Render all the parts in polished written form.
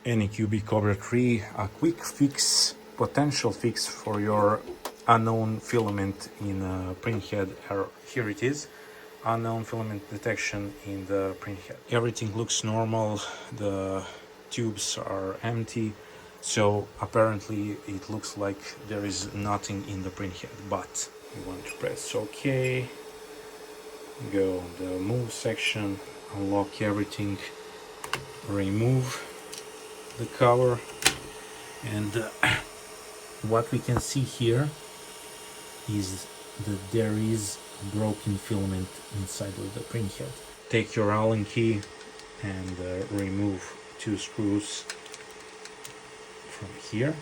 Anycubic Kobra 3, a quick fix, potential fix for your unknown filament in a printhead error. Here it is, unknown filament detection in the printhead. Everything looks normal, the tubes are empty, so apparently it looks like there is nothing in the printhead, but you want to press OK, go on the move section, unlock everything, remove the cover, and what we can see here is that there is broken filament inside of the printhead. Take your Allen key and remove 2 screws from here.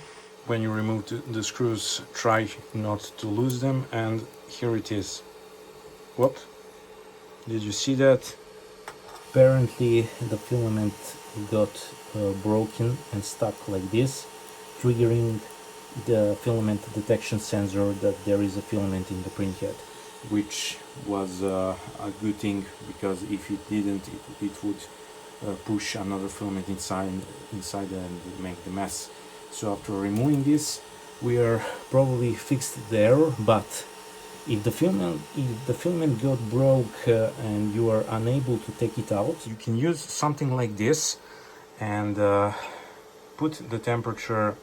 When you remove the screws, try not to lose them, and here it is. What? Did you see that? Apparently the filament got broken and stuck like this, triggering the filament detection sensor that there is a filament in the printhead, which was a good thing, because if it didn't, it would push another filament inside and make the mess. So after removing this, we are probably fixed the error, but if the filament got broke and you are unable to take it out, you can use something like this and put the temperature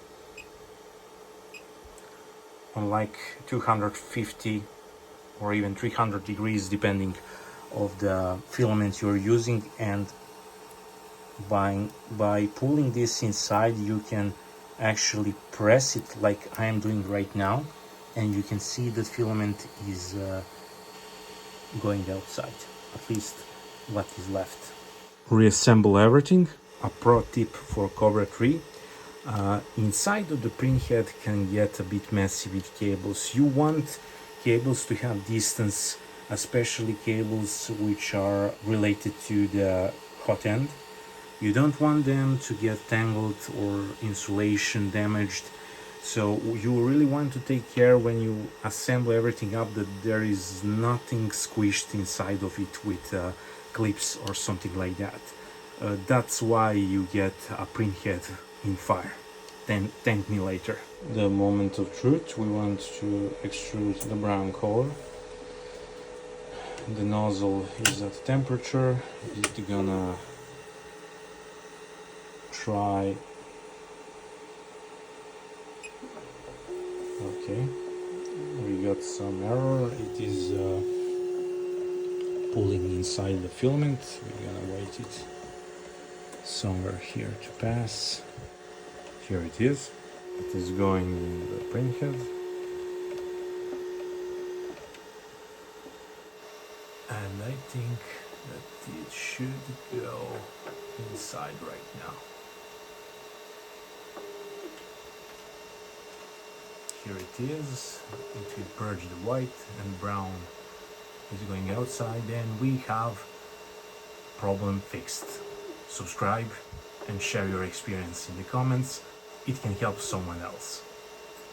on like 250 or even 300 degrees depending of the filament you're using, and by pulling this inside you can actually press it like I am doing right now, and you can see the filament is going outside, at least what is left. Reassemble everything. A pro tip for Kobra 3. Inside of the printhead can get a bit messy with cables. You want cables to have distance, especially cables which are related to the hot end. You don't want them to get tangled or insulation damaged. So you really want to take care when you assemble everything up that there is nothing squished inside of it with clips or something like that. That's why you get a printhead in fire. Then thank me later. The moment of truth, we want to extrude the brown color. The nozzle is at temperature. It's gonna try. Okay, we got some error. It is pulling inside the filament. We're gonna wait it somewhere here to pass. Here it is. It is going in the printhead. And I think that it should go inside right now. Here it is. It will purge the white, and brown is going outside, and we have problem fixed. Subscribe and share your experience in the comments. It can help someone else.